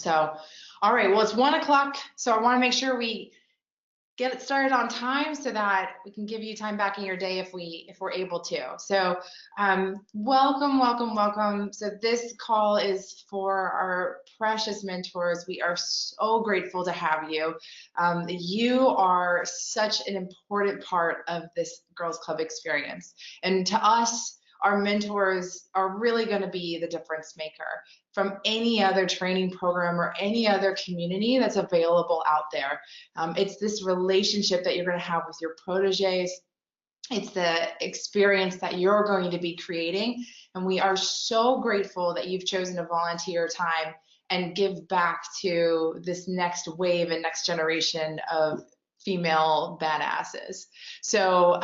So, all right, well, it's 1 o'clock, so I want to make sure we get it started on time so that we can give you time back in your day if we're able to. So welcome, welcome, welcome. So this call is for our precious mentors. We are so grateful to have you. You are such an important part of this Girls Club experience. And to us, our mentors are really going to be the difference maker from any other training program or any other community that's available out there. It's this relationship that you're going to have with your proteges. It's the experience that you're going to be creating. And we are so grateful that you've chosen to volunteer time and give back to this next wave and next generation of female badasses. So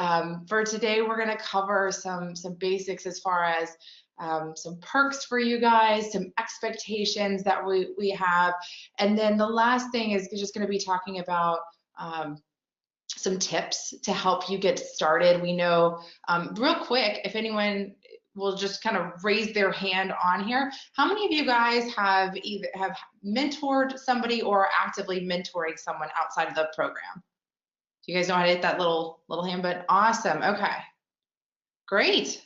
for today, we're going to cover some basics as far as some perks for you guys, some expectations that we have, and then the last thing is just going to be talking about some tips to help you get started. We know real quick, if anyone will just kind of raise their hand on here, how many of you guys have either mentored somebody or are actively mentoring someone outside of the program? Do you guys know how to hit that little hand button? Awesome. Okay, great.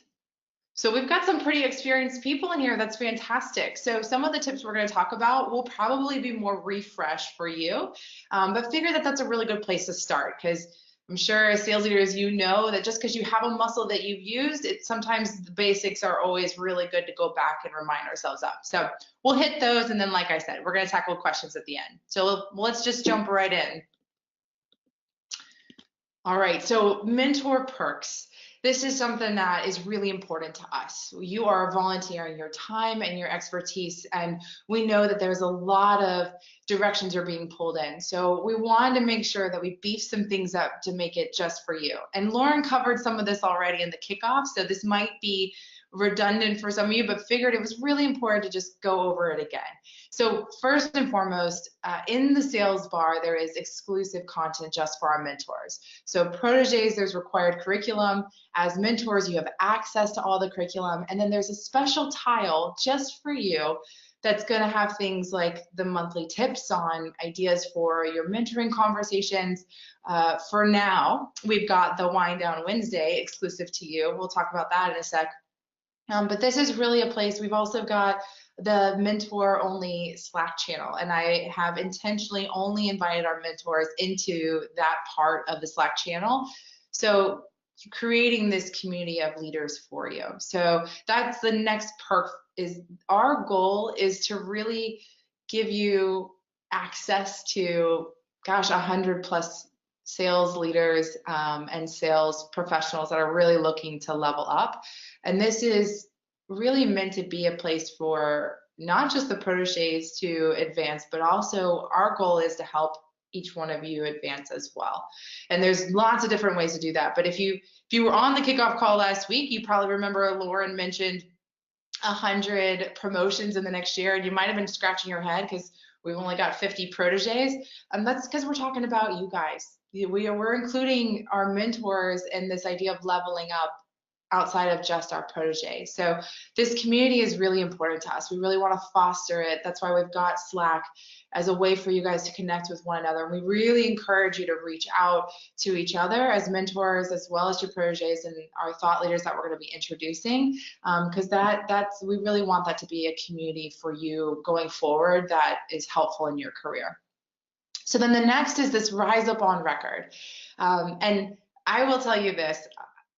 So we've got some pretty experienced people in here. That's fantastic. So some of the tips we're going to talk about will probably be more refresh for you, but figure that that's a really good place to start, because I'm sure as sales leaders, you know that just because you have a muscle that you've used, sometimes the basics are always really good to go back and remind ourselves of. So we'll hit those, and then like I said, we're going to tackle questions at the end. So let's just jump right in. All right, so mentor perks. This is something that is really important to us. You are volunteering your time and your expertise, and we know that there's a lot of directions you're being pulled in. So we wanted to make sure that we beef some things up to make it just for you. And Lauren covered some of this already in the kickoff, so this might be redundant for some of you, but figured it was really important to just go over it again. So first and foremost, in the sales bar, there is exclusive content just for our mentors. So proteges, there's required curriculum. As mentors, you have access to all the curriculum. And then there's a special tile just for you that's going to have things like the monthly tips on ideas for your mentoring conversations. For now, we've got the Wind Down Wednesday exclusive to you. We'll talk about that in a sec. But this is really a place. We've also got the mentor only Slack channel, and I have intentionally only invited our mentors into that part of the Slack channel. So creating this community of leaders for you. So that's the next perk. Is our goal is to really give you access to, gosh, 100+ sales leaders and sales professionals that are really looking to level up. And this is really meant to be a place for not just the proteges to advance, but also our goal is to help each one of you advance as well. And there's lots of different ways to do that. But if you were on the kickoff call last week, you probably remember Lauren mentioned 100 promotions in the next year, and you might have been scratching your head because we've only got 50 proteges. That's because we're talking about you guys. We're including our mentors in this idea of leveling up outside of just our protege. So this community is really important to us. We really want to foster it. That's why we've got Slack as a way for you guys to connect with one another. And we really encourage you to reach out to each other as mentors, as well as your proteges and our thought leaders that we're going to be introducing, because we really want that to be a community for you going forward that is helpful in your career. So then the next is this Rise Up on Record. And I will tell you this,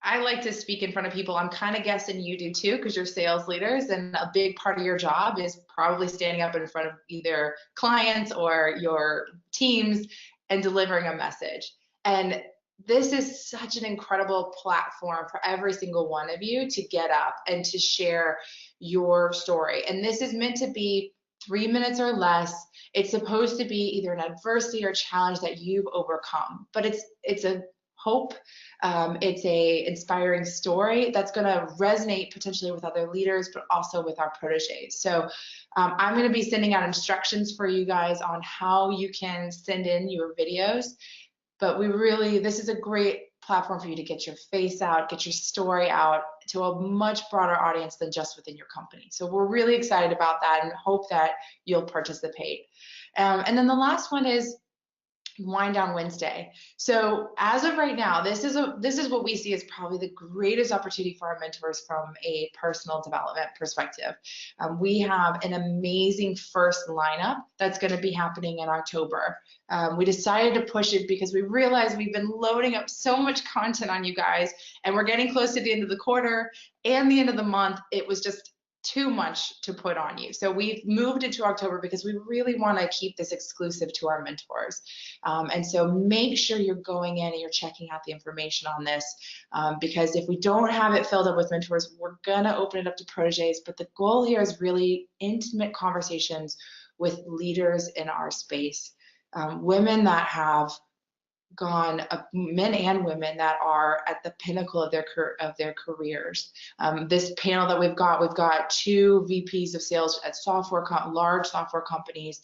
I like to speak in front of people. I'm kind of guessing you do too, because you're sales leaders, and a big part of your job is probably standing up in front of either clients or your teams and delivering a message. And this is such an incredible platform for every single one of you to get up and to share your story. And this is meant to be 3 minutes or less. It's supposed to be either an adversity or challenge that you've overcome, but it's a hope. It's a inspiring story that's going to resonate potentially with other leaders, but also with our proteges. So I'm going to be sending out instructions for you guys on how you can send in your videos. But this is a great platform for you to get your face out, get your story out, to a much broader audience than just within your company. So we're really excited about that and hope that you'll participate. And then the last one is Wind Down Wednesday. So as of right now, this is what we see as probably the greatest opportunity for our mentors from a personal development perspective. We have an amazing first lineup that's going to be happening in October. We decided to push it because we realized we've been loading up so much content on you guys, and we're getting close to the end of the quarter and the end of the month. It was just too much to put on you. So we've moved it to October because we really want to keep this exclusive to our mentors. And so make sure you're going in and you're checking out the information on this, because if we don't have it filled up with mentors, we're going to open it up to proteges. But the goal here is really intimate conversations with leaders in our space, women that have gone, men and women that are at the pinnacle of their careers. This panel that we've got 2 VPs of sales at large software companies.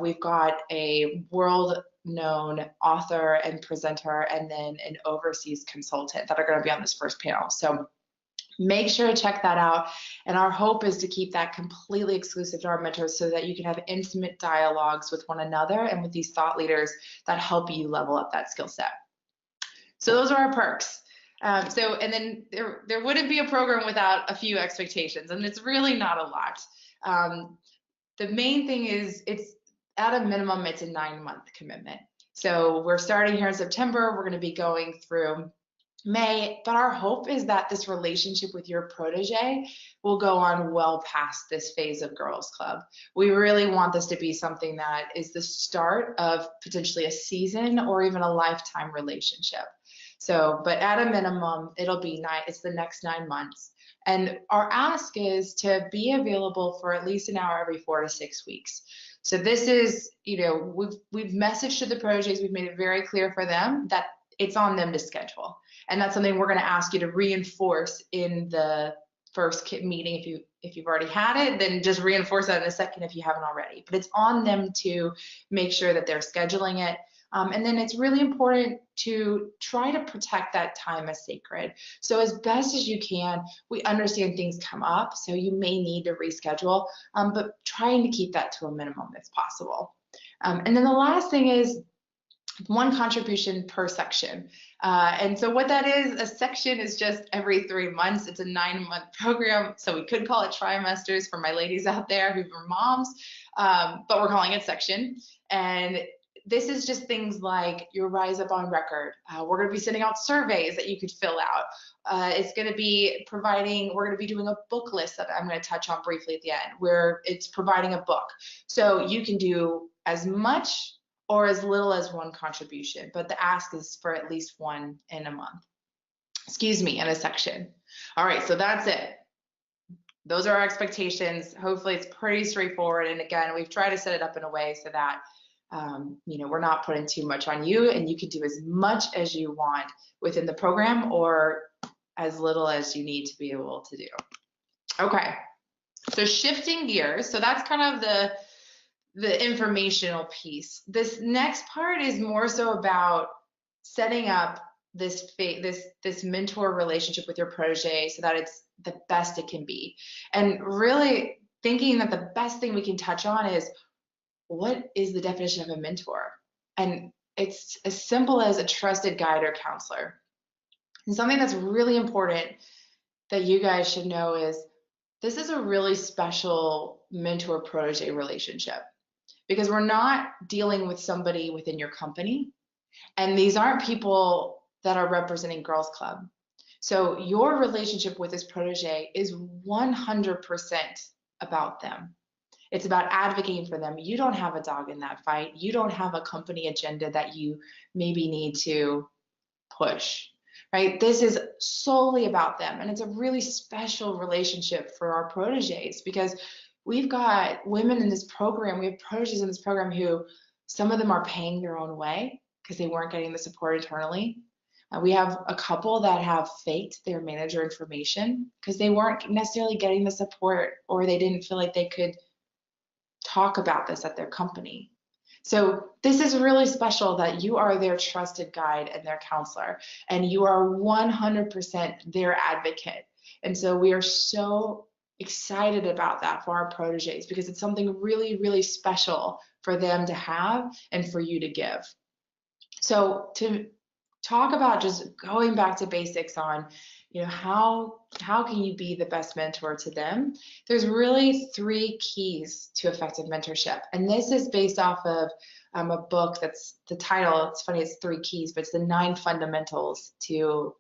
We've got a world-known author and presenter, and then an overseas consultant that are going to be on this first panel. So make sure to check that out. And our hope is to keep that completely exclusive to our mentors so that you can have intimate dialogues with one another and with these thought leaders that help you level up that skill set. So those are our perks. And then there wouldn't be a program without a few expectations, and it's really not a lot. The main thing is it's at a minimum, it's a 9-month commitment. So we're starting here in September. We're going to be going through May, but our hope is that this relationship with your protege will go on well past this phase of Girls Club. We really want this to be something that is the start of potentially a season or even a lifetime relationship. So, but at a minimum, it's the next 9 months. And our ask is to be available for at least an hour every 4 to 6 weeks. So this is, we've messaged to the proteges, we've made it very clear for them that it's on them to schedule. And that's something we're going to ask you to reinforce in the first meeting. If you've already had it, then just reinforce that in a second if you haven't already. But it's on them to make sure that they're scheduling it. And then it's really important to try to protect that time as sacred. So as best as you can, we understand things come up, so you may need to reschedule, but trying to keep that to a minimum if possible. And then the last thing is 1 contribution per section. And so what that is, a section is just every 3 months. It's a 9-month program, so we could call it trimesters for my ladies out there who are moms, but we're calling it section. And this is just things like your Rise Up on Record. We're going to be sending out surveys that you could fill out. It's going to be we're going to be doing a book list that I'm going to touch on briefly at the end, where it's providing a book. So you can do as much or as little as 1 contribution, but the ask is for at least 1 in a month. In a section. All right, so that's it. Those are our expectations. Hopefully it's pretty straightforward. And again, we've tried to set it up in a way so that we're not putting too much on you, and you can do as much as you want within the program or as little as you need to be able to do. Okay, so shifting gears. So that's kind of the informational piece. This next part is more so about setting up this mentor relationship with your protege so that it's the best it can be. And really thinking that the best thing we can touch on is, what is the definition of a mentor? And it's as simple as a trusted guide or counselor. And something that's really important that you guys should know is this is a really special mentor-protege relationship, because we're not dealing with somebody within your company, and these aren't people that are representing Girls Club. So your relationship with this protege is 100% about them. It's about advocating for them. You don't have a dog in that fight. You don't have a company agenda that you maybe need to push, right? This is solely about them. And it's a really special relationship for our proteges, because we've got women in this program, we have proteges in this program who, some of them are paying their own way because they weren't getting the support internally. We have a couple that have faked their manager information because they weren't necessarily getting the support, or they didn't feel like they could talk about this at their company. So this is really special that you are their trusted guide and their counselor, and you are 100% their advocate. And so we are so excited about that for our proteges because it's something really, really special for them to have and for you to give. So to talk about just going back to basics on, how can you be the best mentor to them? There's really 3 keys to effective mentorship. And this is based off of a book that's the title. It's funny, it's 3 keys, but it's the 9 fundamentals to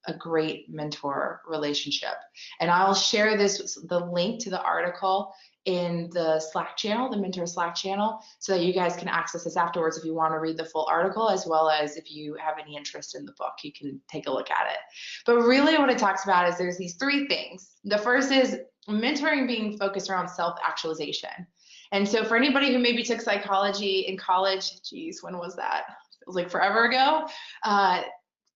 a great mentor relationship. And I'll share the link to the article in the Slack channel, the Mentor Slack channel, so that you guys can access this afterwards if you want to read the full article, as well as if you have any interest in the book, you can take a look at it. But really what it talks about is there's these 3 things. The first is mentoring being focused around self-actualization. And so for anybody who maybe took psychology in college, geez, when was that? It was like forever ago.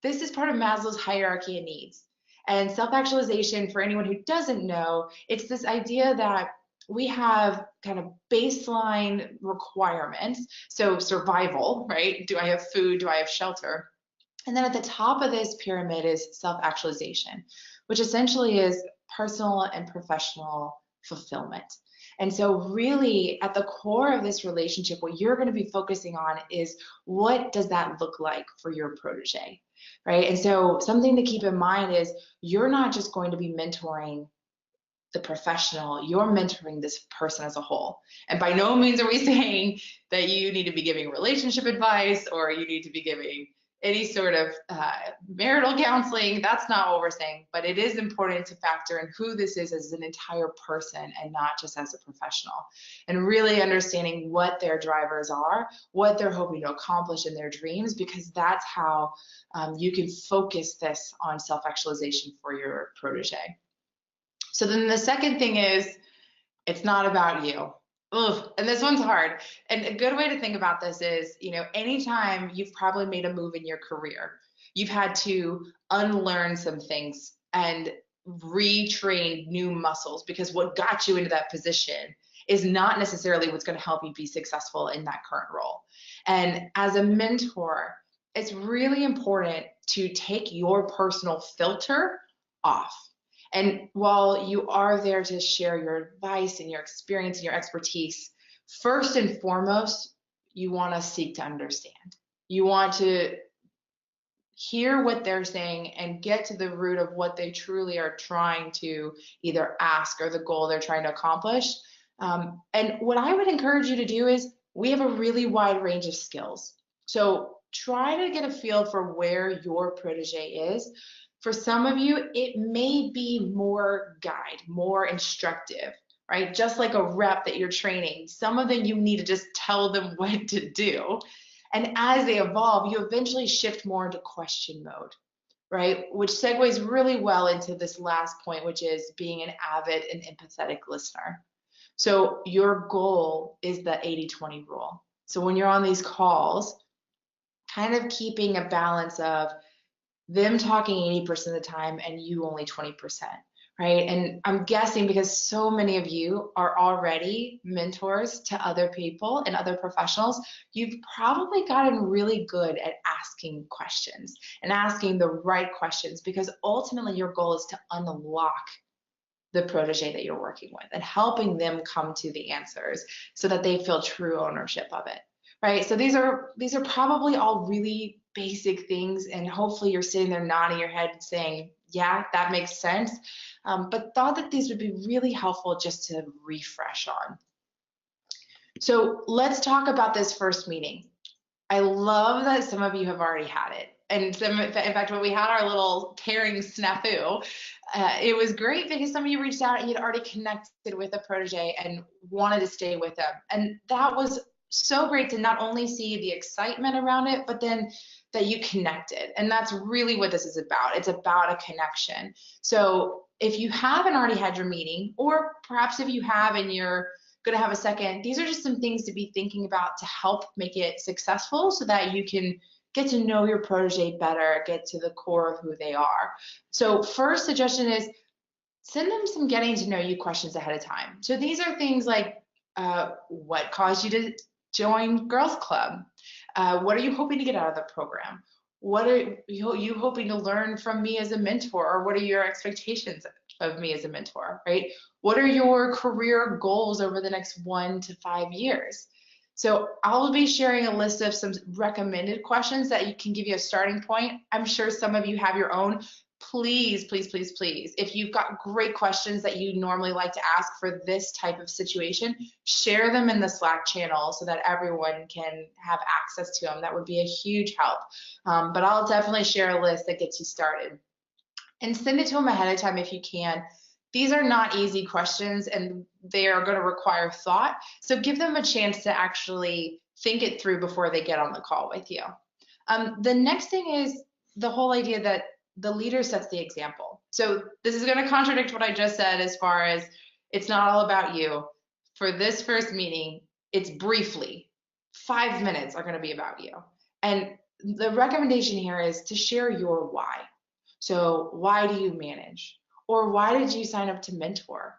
This is part of Maslow's hierarchy of needs. And self-actualization, for anyone who doesn't know, it's this idea that we have kind of baseline requirements. So survival, right? Do I have food? Do I have shelter? And then at the top of this pyramid is self-actualization, which essentially is personal and professional fulfillment. And so really at the core of this relationship, what you're going to be focusing on is what does that look like for your protege, right? And so something to keep in mind is you're not just going to be mentoring the professional, you're mentoring this person as a whole. And by no means are we saying that you need to be giving relationship advice or you need to be giving any sort of marital counseling. That's not what we're saying, but it is important to factor in who this is as an entire person and not just as a professional, and really understanding what their drivers are, what they're hoping to accomplish in their dreams, because that's how you can focus this on self-actualization for your protege. So then the second thing is, it's not about you. Ugh, and this one's hard. And a good way to think about this is, anytime you've probably made a move in your career, you've had to unlearn some things and retrain new muscles, because what got you into that position is not necessarily what's going to help you be successful in that current role. And as a mentor, it's really important to take your personal filter off. And while you are there to share your advice and your experience and your expertise, first and foremost, you want to seek to understand. You want to hear what they're saying and get to the root of what they truly are trying to either ask or the goal they're trying to accomplish. And what I would encourage you to do is, we have a really wide range of skills. So try to get a feel for where your protege is. For some of you, it may be more guide, more instructive, right? Just like a rep that you're training. Some of them you need to just tell them what to do. And as they evolve, you eventually shift more into question mode, right? Which segues really well into this last point, which is being an avid and empathetic listener. So your goal is the 80-20 rule. So when you're on these calls, kind of keeping a balance of them talking 80% of the time and you only 20%, right? And I'm guessing because so many of you are already mentors to other people and other professionals, you've probably gotten really good at asking questions and asking the right questions, because ultimately your goal is to unlock the protege that you're working with and helping them come to the answers so that they feel true ownership of it, right? So these are probably all really basic things, and hopefully you're sitting there nodding your head and saying, yeah, that makes sense, but thought that these would be really helpful just to refresh on. So let's talk about this first meeting. I love that some of you have already had it. And in fact, when we had our little pairing snafu, it was great because some of you reached out and you'd already connected with a protege and wanted to stay with them. And that was so great to not only see the excitement around it, but then that you connected. And that's really what this is about. It's about a connection. So if you haven't already had your meeting, or perhaps if you have and you're going to have a second, these are just some things to be thinking about to help make it successful so that you can get to know your protege better, get to the core of who they are. So first suggestion is send them some getting to know you questions ahead of time. So these are things like, what caused you to join Girls Club? What are you hoping to get out of the program? What are you hoping to learn from me as a mentor, or what are your expectations of me as a mentor, right? What are your career goals over the next 1 to 5 years? So I'll be sharing a list of some recommended questions that you can give you a starting point. I'm sure some of you have your own. Please, please, please, please, if you've got great questions that you normally like to ask for this type of situation, share them in the Slack channel so that everyone can have access to them. That would be a huge help. But I'll definitely share a list that gets you started. And send it to them ahead of time if you can. These are not easy questions and they are going to require thought. So give them a chance to actually think it through before they get on the call with you. The next thing is the whole idea that the leader sets the example. So this is going to contradict what I just said as far as it's not all about you. For this first meeting, it's briefly 5 minutes are going to be about you. And the recommendation here is to share your why. So why do you manage? Or why did you sign up to mentor?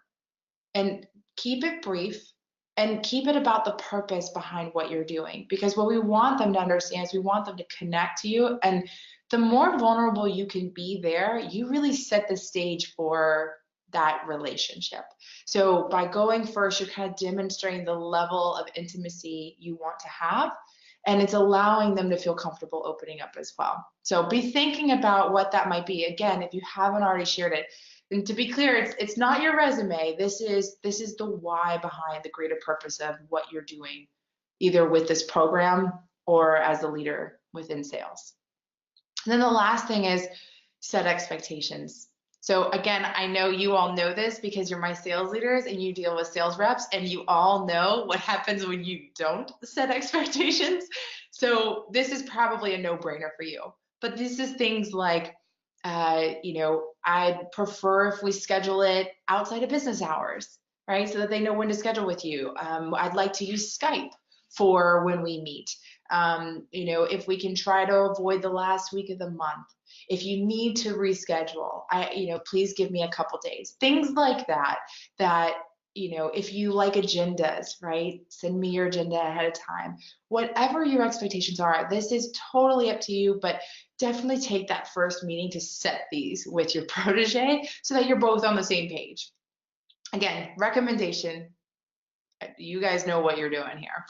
And keep it brief and keep it about the purpose behind what you're doing. Because what we want them to understand is we want them to connect to you. And the more vulnerable you can be there, you really set the stage for that relationship. So by going first, you're kind of demonstrating the level of intimacy you want to have. And it's allowing them to feel comfortable opening up as well. So be thinking about what that might be. Again, if you haven't already shared it, and to be clear, it's not your resume. This is the why behind the greater purpose of what you're doing, either with this program or as a leader within sales. And then the last thing is set expectations. So again, I know you all know this because you're my sales leaders and you deal with sales reps, and you all know what happens when you don't set expectations. So this is probably a no-brainer for you. But this is things like, I'd prefer if we schedule it outside of business hours, right? So that they know when to schedule with you. I'd like to use Skype for when we meet. If we can try to avoid the last week of the month. If you need to reschedule, please give me a couple days. Things like that, if you like agendas, right? Send me your agenda ahead of time. Whatever your expectations are, this is totally up to you, but definitely take that first meeting to set these with your protege so that you're both on the same page. Again, recommendation, you guys know what you're doing here.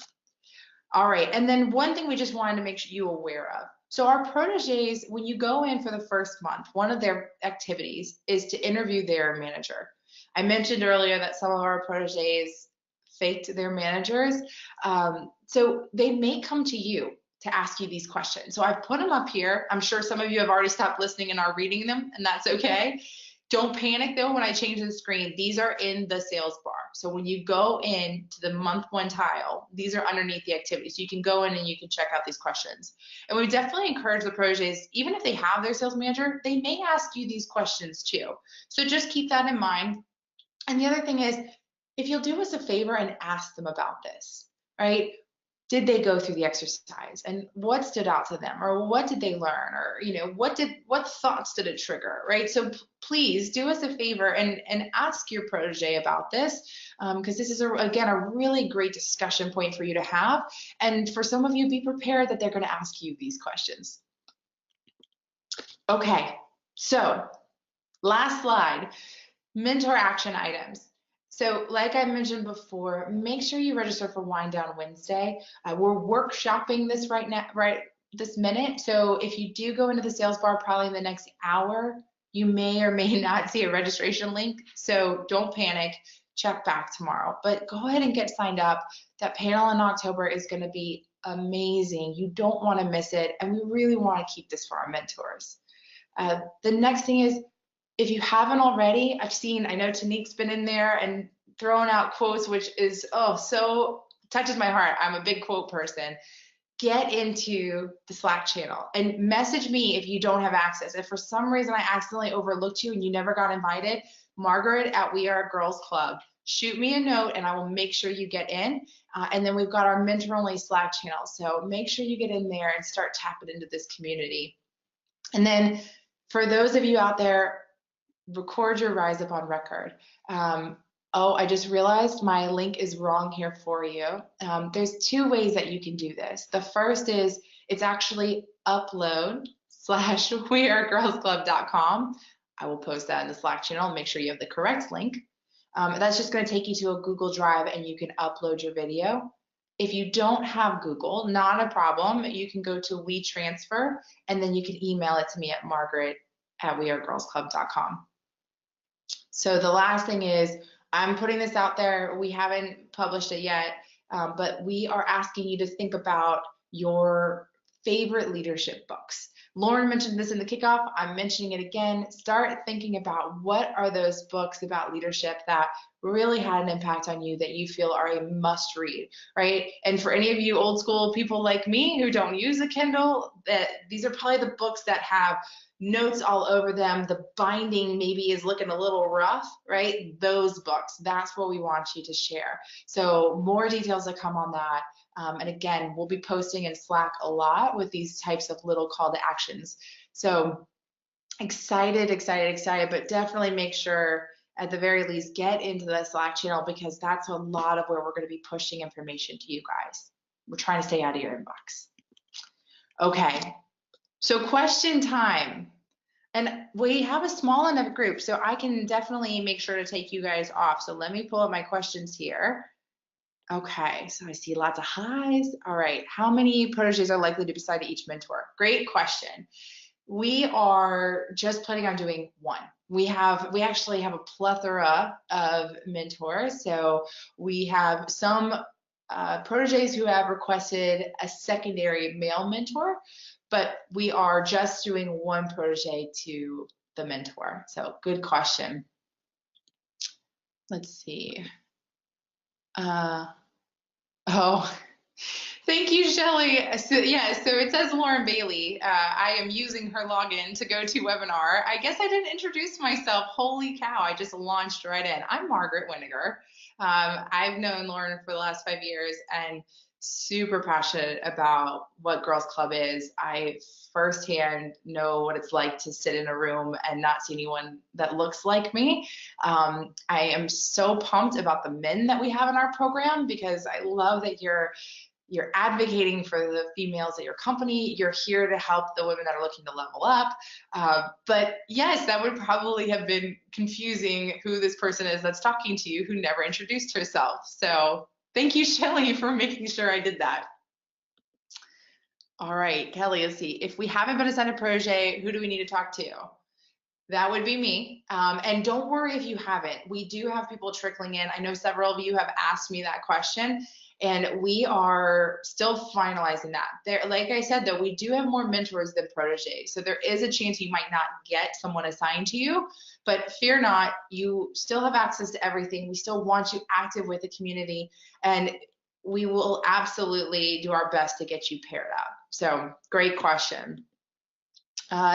All right, and then one thing we just wanted to make you aware of. So our proteges, when you go in for the first month, one of their activities is to interview their manager. I mentioned earlier that some of our proteges faked their managers. So they may come to you to ask you these questions. So I've put them up here. I'm sure some of you have already stopped listening and are reading them, and that's okay. Don't panic though when I change the screen. These are in the sales bar. So when you go in to the month one tile, these are underneath the activities. So you can go in and you can check out these questions. And we definitely encourage the proteges, even if they have their sales manager, they may ask you these questions too. So just keep that in mind. And the other thing is, if you'll do us a favor and ask them about this, right? Did they go through the exercise and what stood out to them, or what did they learn, or what thoughts did it trigger, right? So please do us a favor and ask your protege about this, because this is again a really great discussion point for you to have. And for some of you, be prepared that they're going to ask you these questions. Okay, so last slide, mentor action items. So like I mentioned before, make sure you register for Wind Down Wednesday. We're workshopping this right now, right this minute. So if you do go into the sales bar probably in the next hour, you may or may not see a registration link. So don't panic, check back tomorrow. But go ahead and get signed up. That panel in October is going to be amazing. You don't want to miss it. And we really want to keep this for our mentors. The next thing is, if you haven't already, I know Tanique's been in there and throwing out quotes, which is, so touches my heart. I'm a big quote person. Get into the Slack channel and message me if you don't have access. If for some reason I accidentally overlooked you and you never got invited, Margaret at We Are GirlsClub. Shoot me a note and I will make sure you get in. And then we've got our mentor-only Slack channel. So make sure you get in there and start tapping into this community. And then for those of you out there, record your rise up on record. I just realized my link is wrong here for you. There's two ways that you can do this. The first is it's actually upload wearegirlsclub.com. I will post that in the Slack channel. Make sure you have the correct link. That's just going to take you to a Google Drive and you can upload your video. If you don't have Google, not a problem. You can go to WeTransfer and then you can email it to me at margaret@wearegirlsclub.com. So the last thing is, I'm putting this out there. We haven't published it yet, but we are asking you to think about your favorite leadership books. Lauren mentioned this in the kickoff. I'm mentioning it again. Start thinking about what are those books about leadership that really had an impact on you that you feel are a must read, right? And for any of you old school people like me who don't use a Kindle, these are probably the books that have notes all over them. The binding maybe is looking a little rough, right? Those books, that's what we want you to share. So more details to come on that. And again, we'll be posting in Slack a lot with these types of little call to actions. So excited, but definitely make sure at the very least get into the Slack channel because that's a lot of where we're going to be pushing information to you guys. We're trying to stay out of your inbox. Okay, so question time. And we have a small enough group, so I can definitely make sure to take you guys off. So let me pull up my questions here. Okay, so I see lots of highs. All right, how many proteges are likely to be assigned to each mentor? Great question. We are just planning on doing one. We actually have a plethora of mentors. So we have some proteges who have requested a secondary male mentor, but we are just doing one protege to the mentor. So good question. Let's see. Oh, thank you, Shelly. So it says Lauren Bailey. I am using her login to go to webinar. I guess I didn't introduce myself. Holy cow, I just launched right in. I'm Margaret Winiger. I've known Lauren for the last 5 years and super passionate about what Girls Club is. I firsthand know what it's like to sit in a room and not see anyone that looks like me. I am so pumped about the men that we have in our program because I love that you're advocating for the females at your company. You're here to help the women that are looking to level up. But yes, that would probably have been confusing who this person is that's talking to you who never introduced herself. So thank you, Shelly, for making sure I did that. All right, Kelly, let's see. If we haven't been assigned a protege, who do we need to talk to? That would be me. And don't worry if you haven't. We do have people trickling in. I know several of you have asked me that question, and we are still finalizing that. There, like I said, though, we do have more mentors than proteges. So there is a chance you might not get someone assigned to you, but fear not, you still have access to everything. We still want you active with the community, and we will absolutely do our best to get you paired up. So great question.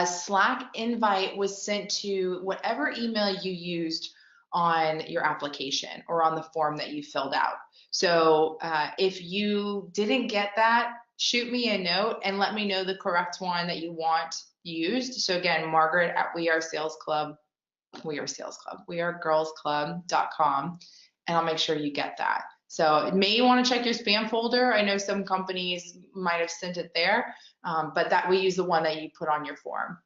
Slack invite was sent to whatever email you used on your application or on the form that you filled out. So if you didn't get that, shoot me a note and let me know the correct one that you want used. So again, Margaret at wearegirlsclub.com, and I'll make sure you get that. So may want to check your spam folder. I know some companies might have sent it there, but that we use the one that you put on your form.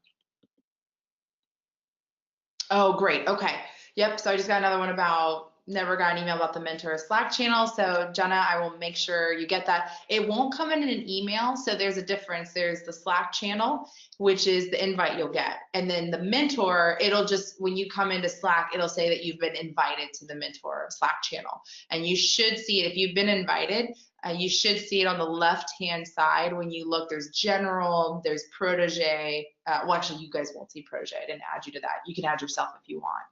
Oh, great. Okay. Yep. So I just got another one about never got an email about the mentor Slack channel. So Jenna, I will make sure you get that. It won't come in an email. So there's a difference. There's the Slack channel, which is the invite you'll get. And then the mentor, it'll just, when you come into Slack, it'll say that you've been invited to the mentor Slack channel. And you should see it if you've been invited. You should see it on the left-hand side. When you look, there's general, there's protege. Well, actually, you guys won't see protege. I didn't add you to that. You can add yourself if you want.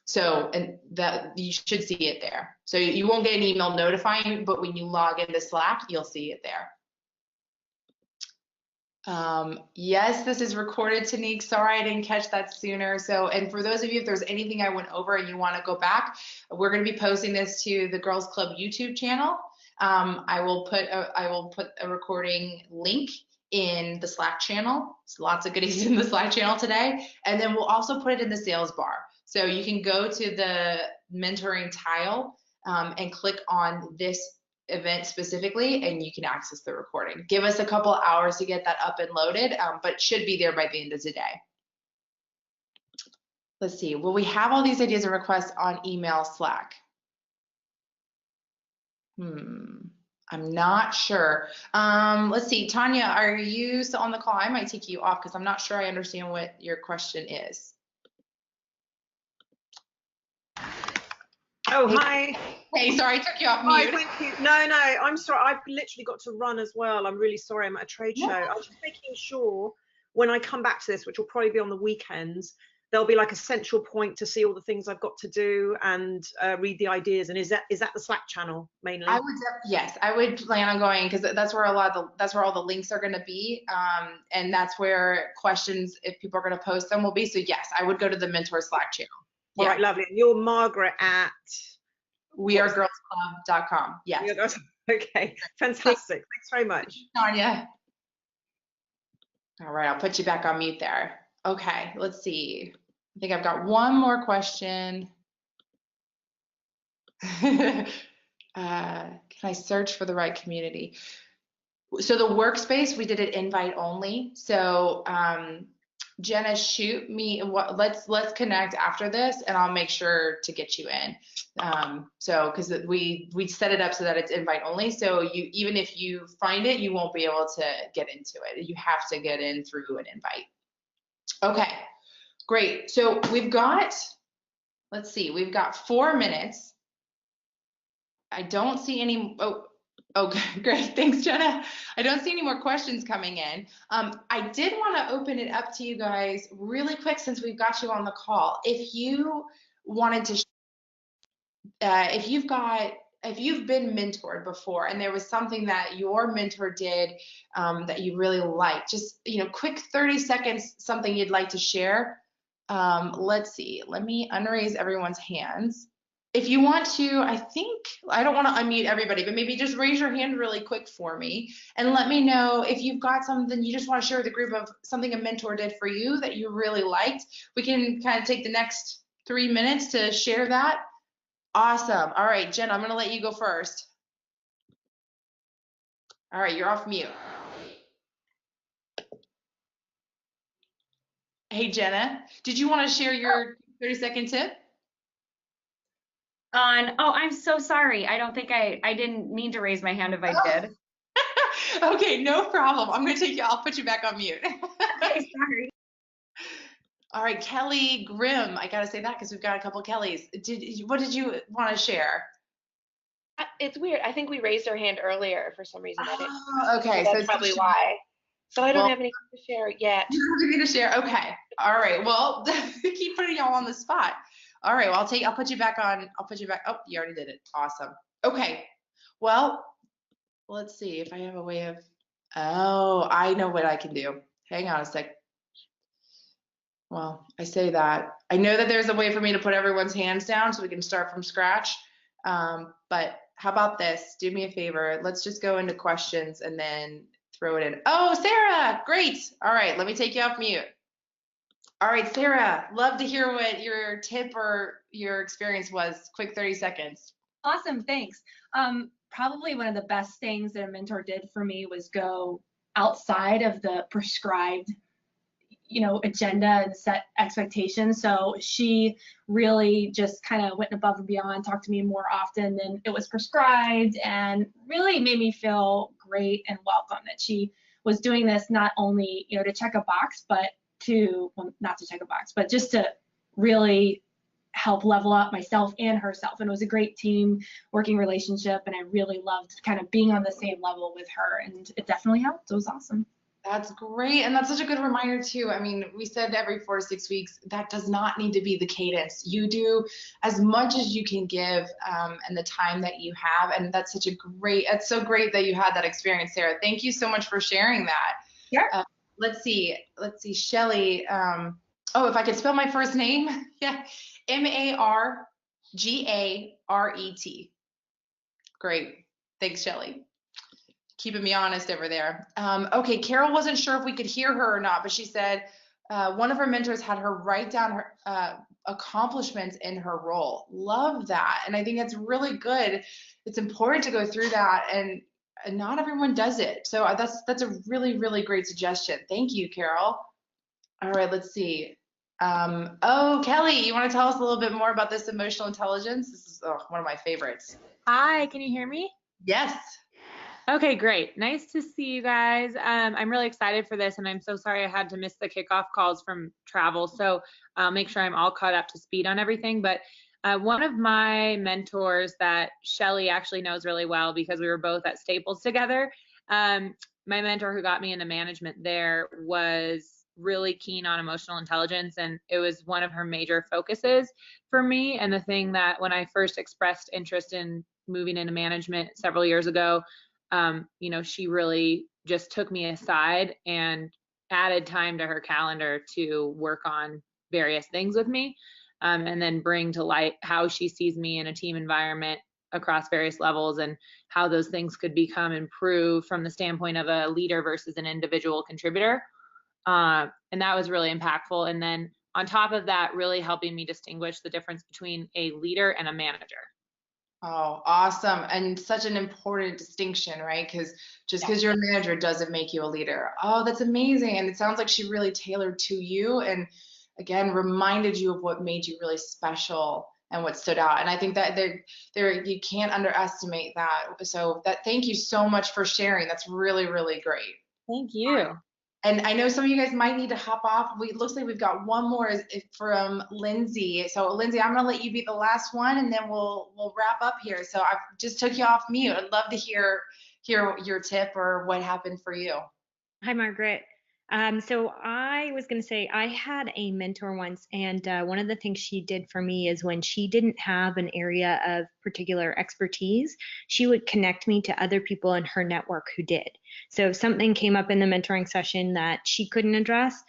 So, and that you should see it there. So you won't get an email notifying you, but when you log into Slack, you'll see it there. Yes, this is recorded, Tanique. Sorry I didn't catch that sooner. So, and for those of you, if there's anything I went over and you want to go back, we're going to be posting this to the Girls Club YouTube channel. I will put a recording link in the Slack channel. There's lots of goodies in the Slack channel today. And then we'll also put it in the sales bar. So you can go to the mentoring tile and click on this event specifically, and you can access the recording. Give us a couple hours to get that up and loaded, but should be there by the end of the day. Let's see. Will we have all these ideas and requests on email Slack? I'm not sure. Let's see. Tanya, are you still on the call? I might take you off because I'm not sure I understand what your question is. Oh, hi. Hey, sorry, I took you off Hi, mute. thank you. No, I'm sorry. I've literally got to run as well. I'm really sorry. I'm at a trade show. I was just making sure when I come back to this, which will probably be on the weekends, there'll be like a central point to see all the things I've got to do and read the ideas. And is that the Slack channel mainly? Yes, I would plan on going because that's where that's where all the links are going to be, and that's where questions, if people are going to post them, will be. So yes, I would go to the Mentor Slack channel. All right, lovely. And you're Margaret at wearegirlsclub.com. Yes. Okay, fantastic. Thanks very much, Tanya. All right, I'll put you back on mute there. Okay, let's see. I think I've got one more question. Can I search for the right community? So the workspace, we did it invite only. So Jenna, shoot me. Let's connect after this, and I'll make sure to get you in. So because we set it up so that it's invite only. So even if you find it, you won't be able to get into it. You have to get in through an invite. Okay, great. So we've got 4 minutes. I don't see any. Oh, great. Thanks, Jenna. I don't see any more questions coming in. I did want to open it up to you guys really quick since we've got you on the call. If you wanted to, if you've been mentored before and there was something that your mentor did that you really liked, just, quick 30 seconds, something you'd like to share. Let's see. Let me unraise everyone's hands. If you want to, I don't want to unmute everybody, but maybe just raise your hand really quick for me and let me know if you've got something you just want to share with the group of something a mentor did for you that you really liked. We can kind of take the next 3 minutes to share that. Awesome. All right, Jen, I'm going to let you go first. All right, you're off mute. Hey, Jenna, did you want to share your 30-second tip? Oh, I'm so sorry. I don't think I didn't mean to raise my hand if I did. Okay, no problem. I'm going to I'll put you back on mute. Okay, sorry. All right, Kelly Grimm. I got to say that because we've got a couple Kellys. What did you want to share? It's weird. I think we raised our hand earlier for some reason. Okay. So that's probably why. So I don't have anything to share yet. You don't have anything to share. Okay. All right. Well, keep putting y'all on the spot. All right. Well, I'll put you back on. I'll put you back. Oh, you already did it. Awesome. Okay. Well, let's see if I have a way of. Oh, I know what I can do. Hang on a sec. Well, I say that. I know that there's a way for me to put everyone's hands down so we can start from scratch. But how about this? Do me a favor. Let's just go into questions and then throw it in. Oh, Sarah, great. All right, let me take you off mute. All right, Sarah, love to hear what your tip or your experience was. Quick 30 seconds. Awesome, thanks. Probably one of the best things that a mentor did for me was go outside of the prescribed agenda and set expectations. So she really just kind of went above and beyond, talked to me more often than it was prescribed, and really made me feel great and welcome that she was doing this not only, to check a box, but not to check a box, but just to really help level up myself and herself. And it was a great team working relationship, and I really loved kind of being on the same level with her, and it definitely helped. It was awesome. That's great. And that's such a good reminder too. I mean, we said every 4 to 6 weeks, that does not need to be the cadence. You do as much as you can give and the time that you have. And that's it's so great that you had that experience, Sarah. Thank you so much for sharing that. Yeah. Let's see, Shelly. If I could spell my first name. Yeah. Margaret. Great. Thanks, Shelly. Keeping me honest over there. Okay, Carol wasn't sure if we could hear her or not, but she said one of her mentors had her write down accomplishments in her role. Love that. And I think that's really good. It's important to go through that, and not everyone does it. So that's a really, really great suggestion. Thank you, Carol. All right, let's see. Oh, Kelly, you want to tell us a little bit more about this emotional intelligence? This is one of my favorites. Hi, can you hear me? Yes. Okay, great. Nice to see you guys. I'm really excited for this, and I'm so sorry I had to miss the kickoff calls from travel. So I'll make sure I'm all caught up to speed on everything. But one of my mentors that Shelly actually knows really well, because we were both at Staples together, my mentor who got me into management there was really keen on emotional intelligence, and it was one of her major focuses for me. And the thing that when I first expressed interest in moving into management several years ago, she really just took me aside and added time to her calendar to work on various things with me, and then bring to light how she sees me in a team environment across various levels, and how those things could become improved from the standpoint of a leader versus an individual contributor. And that was really impactful. And then on top of that, really helping me distinguish the difference between a leader and a manager. Oh, awesome. And such an important distinction, right? Because just because you're a manager doesn't make you a leader. Oh, that's amazing. And it sounds like she really tailored to you, and again, reminded you of what made you really special and what stood out. And I think that you can't underestimate that. So thank you so much for sharing. That's really, really great. Thank you. And I know some of you guys might need to hop off. It looks like we've got one more from Lindsay. So Lindsay, I'm gonna let you be the last one, and then we'll wrap up here. So I just took you off mute. I'd love to hear your tip or what happened for you. Hi, Margaret. So I was going to say I had a mentor once, and one of the things she did for me is when she didn't have an area of particular expertise, she would connect me to other people in her network who did. So if something came up in the mentoring session that she couldn't address,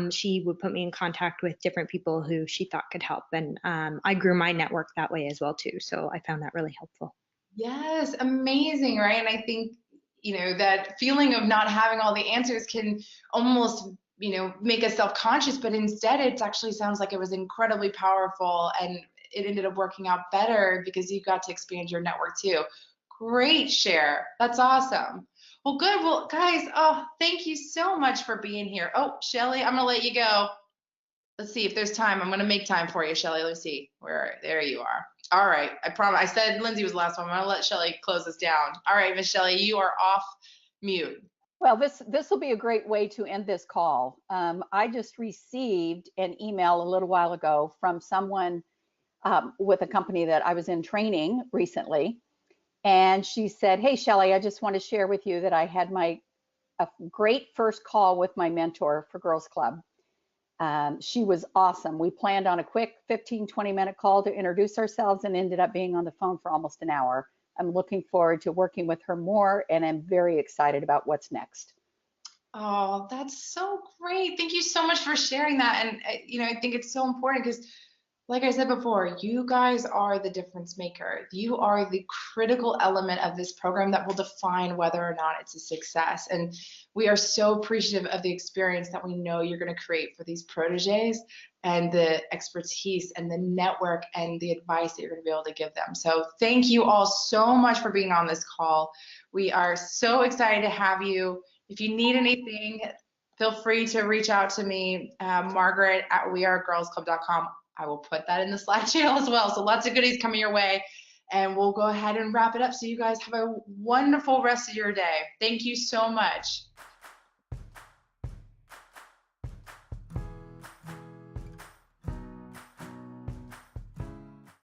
she would put me in contact with different people who she thought could help. And I grew my network that way as well, too. So I found that really helpful. Yes, amazing, right? And I think that feeling of not having all the answers can almost, make us self-conscious, but instead it actually sounds like it was incredibly powerful, and it ended up working out better because you got to expand your network too. Great share. That's awesome. Well, good. Well, guys, thank you so much for being here. Oh, Shelly, I'm gonna let you go. Let's see if there's time. I'm gonna make time for you, Shelly. Let's see. There you are. All right. I promise. I said Lindsay was the last one. I'm gonna let Shelly close this down. All right, Miss Shelly, you are off mute. Well, this will be a great way to end this call. I just received an email a little while ago from someone with a company that I was in training recently, and she said, "Hey, Shelly, I just want to share with you that I had a great first call with my mentor for GirlsClub. She was awesome. We planned on a quick 15-20 minute call to introduce ourselves and ended up being on the phone for almost an hour. I'm looking forward to working with her more, and I'm very excited about what's next." Oh, that's so great. Thank you so much for sharing that. And, I think it's so important because, like I said before, you guys are the difference maker. You are the critical element of this program that will define whether or not it's a success. And we are so appreciative of the experience that we know you're going to create for these proteges, and the expertise and the network and the advice that you're going to be able to give them. So thank you all so much for being on this call. We are so excited to have you. If you need anything, feel free to reach out to me, Margaret at wearegirlsclub.com. I will put that in the Slack channel as well. So lots of goodies coming your way, and we'll go ahead and wrap it up. So you guys have a wonderful rest of your day. Thank you so much.